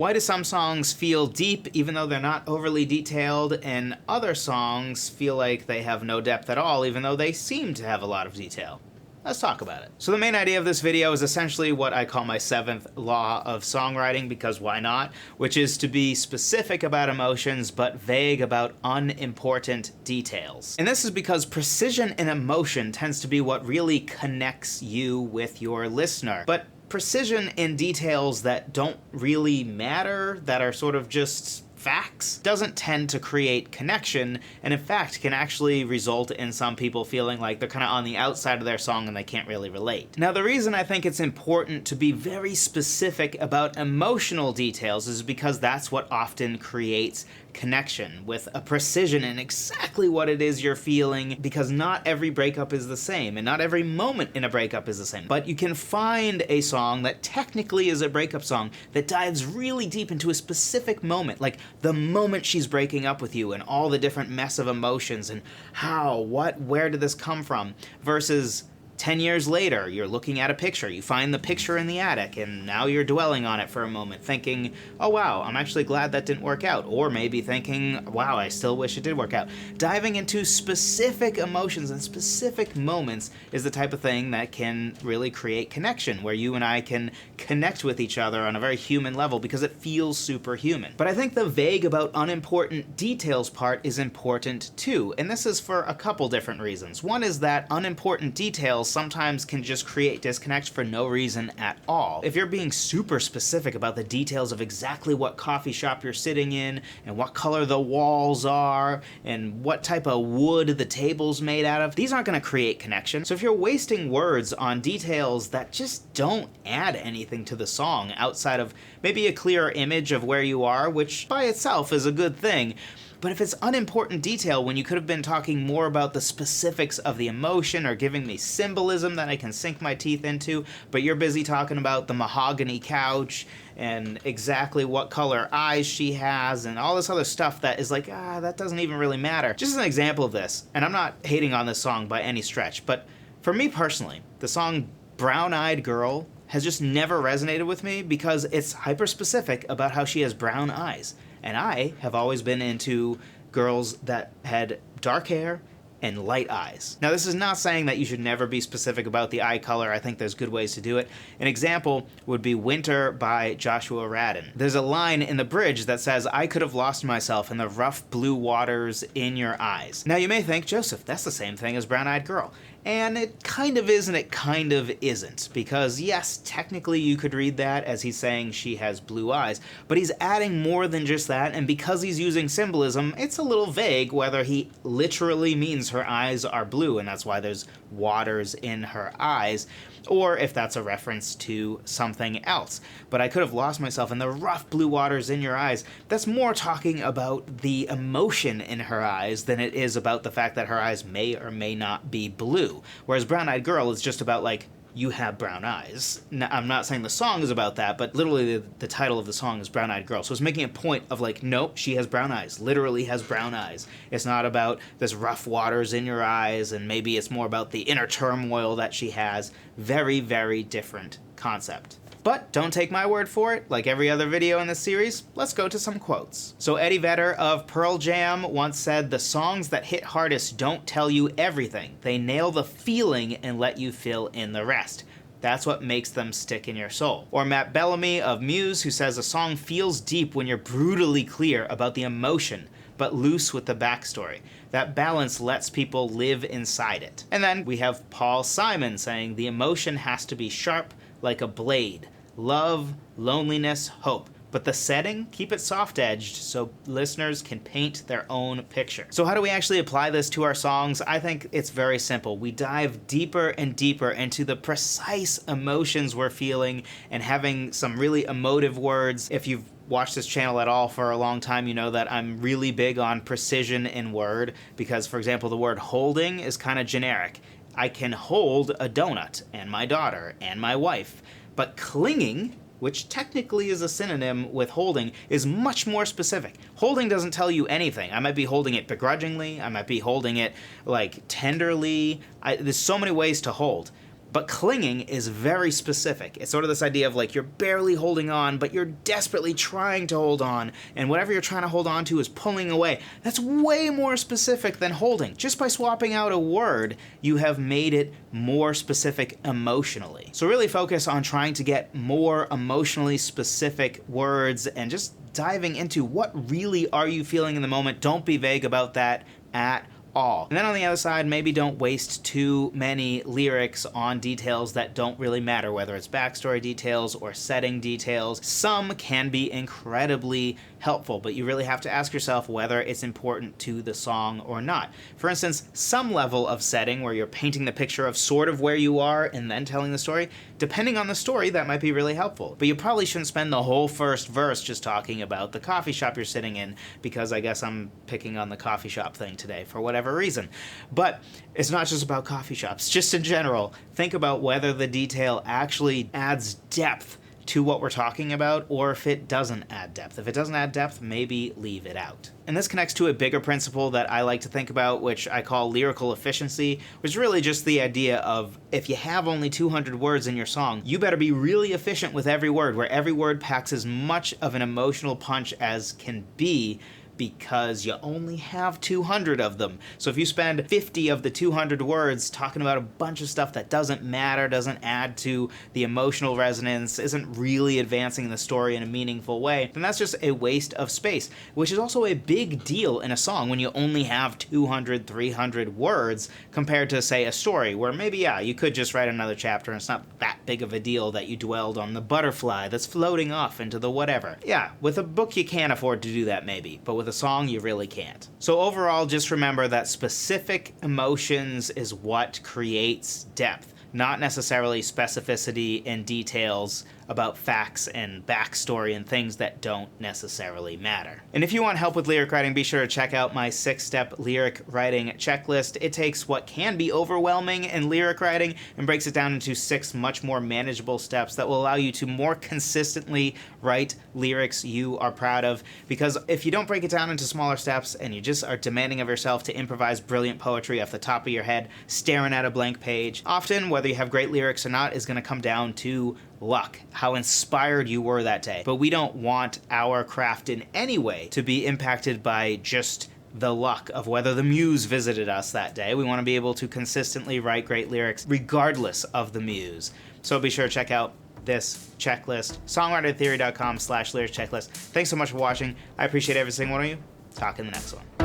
Why do some songs feel deep even though they're not overly detailed, and other songs feel like they have no depth at all even though they seem to have a lot of detail? Let's talk about it. So the main idea of this video is essentially what I call my 7th law of songwriting, because why not? Which is to be specific about emotions but vague about unimportant details. And this is because precision in emotion tends to be what really connects you with your listener. But precision in details that don't really matter, that are sort of just facts, doesn't tend to create connection, and in fact can actually result in some people feeling like they're kind of on the outside of their song and they can't really relate. Now, the reason I think it's important to be very specific about emotional details is because that's what often creates connection, with a precision in exactly what it is you're feeling, because not every breakup is the same, and not every moment in a breakup is the same. But you can find a song that technically is a breakup song that dives really deep into a specific moment, like the moment she's breaking up with you and all the different mess of emotions and how, what, where did this come from, versus 10 years later, you're looking at a picture, you find the picture in the attic, and now you're dwelling on it for a moment, thinking, oh wow, I'm actually glad that didn't work out. Or maybe thinking, wow, I still wish it did work out. Diving into specific emotions and specific moments is the type of thing that can really create connection, where you and I can connect with each other on a very human level because it feels superhuman. But I think the vague about unimportant details part is important too, and this is for a couple different reasons. One is that unimportant details sometimes can just create disconnect for no reason at all. If you're being super specific about the details of exactly what coffee shop you're sitting in, and what color the walls are, and what type of wood the table's made out of, these aren't going to create connection. So if you're wasting words on details that just don't add anything to the song outside of maybe a clearer image of where you are, which by itself is a good thing, but if it's unimportant detail when you could have been talking more about the specifics of the emotion or giving me symbolism that I can sink my teeth into, but you're busy talking about the mahogany couch and exactly what color eyes she has and all this other stuff that is like, that doesn't even really matter. Just as an example of this, and I'm not hating on this song by any stretch, but for me personally, the song Brown Eyed Girl has just never resonated with me because it's hyper-specific about how she has brown eyes. And I have always been into girls that had dark hair and light eyes. Now, this is not saying that you should never be specific about the eye color. I think there's good ways to do it. An example would be Winter by Joshua Radin. There's a line in the bridge that says, "I could have lost myself in the rough blue waters in your eyes." Now, you may think, Joseph, that's the same thing as Brown Eyed Girl. And it kind of is and it kind of isn't, because yes, technically you could read that as he's saying she has blue eyes, but he's adding more than just that, and because he's using symbolism, it's a little vague whether he literally means her eyes are blue and that's why there's waters in her eyes, or if that's a reference to something else. But I could have lost myself in the rough blue waters in your eyes. That's more talking about the emotion in her eyes than it is about the fact that her eyes may or may not be blue. Whereas Brown Eyed Girl is just about, like, you have brown eyes. Now, I'm not saying the song is about that, but literally the title of the song is Brown Eyed Girl. So it's making a point of like, nope, she has brown eyes, literally has brown eyes. It's not about this rough waters in your eyes, and maybe it's more about the inner turmoil that she has. Very, very different concept. But don't take my word for it. Like every other video in this series, let's go to some quotes. So Eddie Vedder of Pearl Jam once said, "The songs that hit hardest don't tell you everything. They nail the feeling and let you fill in the rest. That's what makes them stick in your soul." Or Matt Bellamy of Muse, who says, "A song feels deep when you're brutally clear about the emotion, but loose with the backstory. That balance lets people live inside it." And then we have Paul Simon saying, "The emotion has to be sharp like a blade. Love, loneliness, hope. But the setting, keep it soft-edged so listeners can paint their own picture." So how do we actually apply this to our songs? I think it's very simple. We dive deeper and deeper into the precise emotions we're feeling and having some really emotive words. If you've watched this channel at all for a long time, you know that I'm really big on precision in word because, for example, the word holding is kind of generic. I can hold a donut and my daughter and my wife. But clinging, which technically is a synonym with holding, is much more specific. Holding doesn't tell you anything. I might be holding it begrudgingly, I might be holding it like tenderly. There's so many ways to hold. But clinging is very specific. It's sort of this idea of like you're barely holding on, but you're desperately trying to hold on, and whatever you're trying to hold on to is pulling away. That's way more specific than holding. Just by swapping out a word, you have made it more specific emotionally. So really focus on trying to get more emotionally specific words and just diving into what really are you feeling in the moment. Don't be vague about that at all. And then on the other side, maybe don't waste too many lyrics on details that don't really matter, whether it's backstory details or setting details. Some can be incredibly helpful, but you really have to ask yourself whether it's important to the song or not. For instance, some level of setting where you're painting the picture of sort of where you are and then telling the story, depending on the story, that might be really helpful. But you probably shouldn't spend the whole first verse just talking about the coffee shop you're sitting in, because I guess I'm picking on the coffee shop thing today for whatever reason. But it's not just about coffee shops. Just in general, think about whether the detail actually adds depth to what we're talking about, or if it doesn't add depth. If it doesn't add depth, maybe leave it out. And this connects to a bigger principle that I like to think about, which I call lyrical efficiency, which is really just the idea of if you have only 200 words in your song, you better be really efficient with every word, where every word packs as much of an emotional punch as can be, because you only have 200 of them. So if you spend 50 of the 200 words talking about a bunch of stuff that doesn't matter, doesn't add to the emotional resonance, isn't really advancing the story in a meaningful way, then that's just a waste of space, which is also a big deal in a song when you only have 200, 300 words compared to, say, a story where maybe, yeah, you could just write another chapter and it's not that big of a deal that you dwelled on the butterfly that's floating off into the whatever. Yeah, with a book you can afford to do that maybe, but with a song you really can't. So overall, just remember that specific emotions is what creates depth, not necessarily specificity and details about facts and backstory and things that don't necessarily matter. And if you want help with lyric writing, be sure to check out my 6-step lyric writing checklist. It takes what can be overwhelming in lyric writing and breaks it down into 6 much more manageable steps that will allow you to more consistently write lyrics you are proud of. Because if you don't break it down into smaller steps and you just are demanding of yourself to improvise brilliant poetry off the top of your head, staring at a blank page, often whether you have great lyrics or not is going to come down to luck, how inspired you were that day. But we don't want our craft in any way to be impacted by just the luck of whether the muse visited us that day. We want to be able to consistently write great lyrics regardless of the muse. So be sure to check out this checklist, songwritertheory.com/lyrics checklist. Thanks so much for watching. I appreciate every single one of you. Talk in the next one.